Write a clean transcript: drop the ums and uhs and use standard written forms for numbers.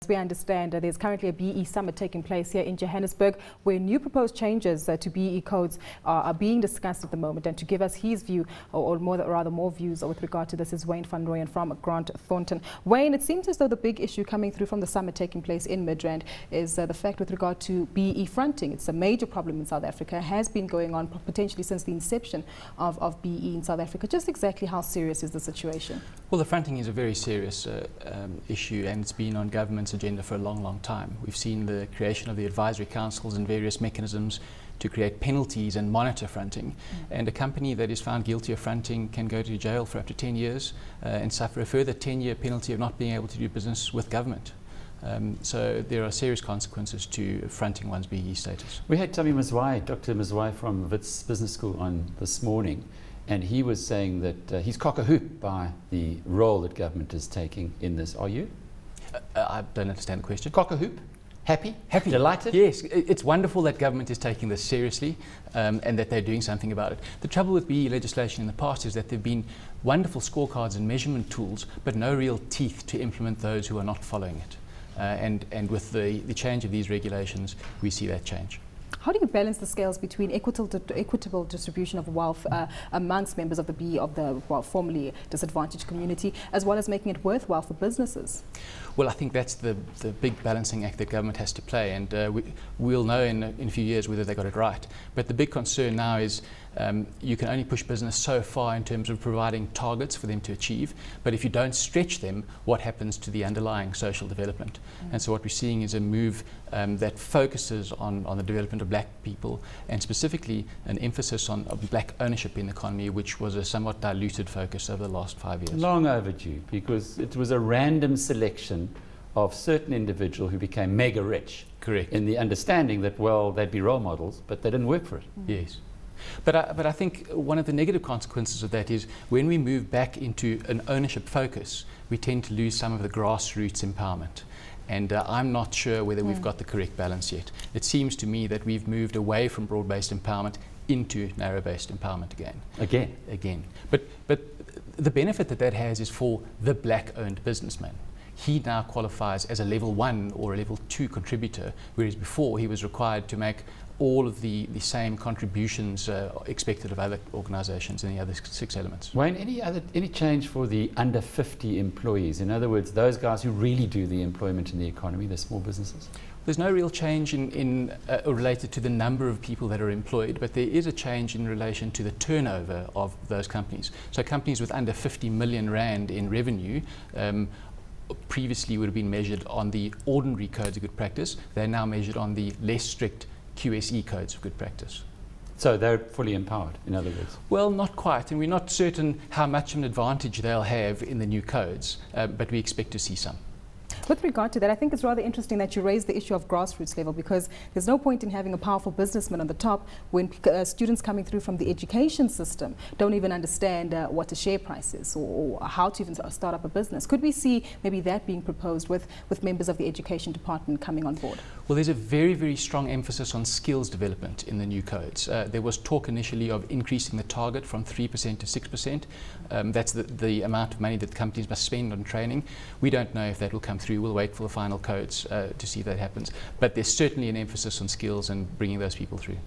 As we understand, there's currently a BE summit taking place here in Johannesburg where new proposed changes to BE codes are being discussed at the moment. And to give us his view, or more views with regard to this, is Wayne van Rooyen from Grant Thornton. Wayne, it seems as though the big issue coming through from the summit taking place in Midrand is the fact with regard to BE fronting. It's a major problem in South Africa, has been going on potentially since the inception of BE in South Africa. Just exactly how serious is the situation? Well, the fronting is a very serious issue, and it's been on government's agenda for a long, long time. We've seen the creation of the advisory councils and various mechanisms to create penalties and monitor fronting. And a company that is found guilty of fronting can go to jail for up to 10 years and suffer a further 10-year penalty of not being able to do business with government. So there are serious consequences to fronting one's BE status. We had Tommy Mazwai, Dr. Mazwai from Wits Business School on this morning, and he was saying that he's cock-a-hoop by the role that government is taking in this. Are you? I don't understand the question. Cock-a-hoop? Happy? Happy. Delighted? Yes, it's wonderful that government is taking this seriously and that they're doing something about it. The trouble with BE legislation in the past is that there have been wonderful scorecards and measurement tools, but no real teeth to implement those who are not following it. And with the change of these regulations, we see that change. How do you balance the scales between equitable distribution of wealth amongst members of the BE of the formerly disadvantaged community, as well as making it worthwhile for businesses? Well, I think that's the big balancing act that government has to play, and we'll know in a few years whether they got it right. But the big concern now is you can only push business so far in terms of providing targets for them to achieve, but if you don't stretch them, what happens to the underlying social development? And so what we're seeing is a move that focuses on the development of black people, and specifically an emphasis on black ownership in the economy, which was a somewhat diluted focus over the last 5 years. Long overdue, because it was a random selection of certain individuals who became mega rich. Correct. In the understanding that, well, they'd be role models, but they didn't work for it. Yes. But I think one of the negative consequences of that is when we move back into an ownership focus, we tend to lose some of the grassroots empowerment. And I'm not sure whether we've got the correct balance yet. It seems to me that we've moved away from broad-based empowerment into narrow-based empowerment again. Again. But the benefit that has is for the black-owned businessman. He now qualifies as a level 1 or a level 2 contributor, whereas before he was required to make all of the same contributions expected of other organisations in the other 6 elements. Wayne, any change for the under 50 employees? In other words, those guys who really do the employment in the economy, the small businesses? There's no real change related to the number of people that are employed, but there is a change in relation to the turnover of those companies. So companies with under 50 million rand in revenue previously would have been measured on the ordinary codes of good practice. They're now measured on the less strict QSE codes of good practice. So they're fully empowered, in other words? Well, not quite, and we're not certain how much of an advantage they'll have in the new codes, but we expect to see some. With regard to that, I think it's rather interesting that you raised the issue of grassroots level, because there's no point in having a powerful businessman on the top when students coming through from the education system don't even understand what a share price is or how to even start up a business. Could we see maybe that being proposed with members of the education department coming on board? Well, there's a very, very strong emphasis on skills development in the new codes. There was talk initially of increasing the target from 3% to 6%. That's the amount of money that companies must spend on training. We don't know if that will come through. We'll wait for the final codes to see if that happens. But there's certainly an emphasis on skills and bringing those people through.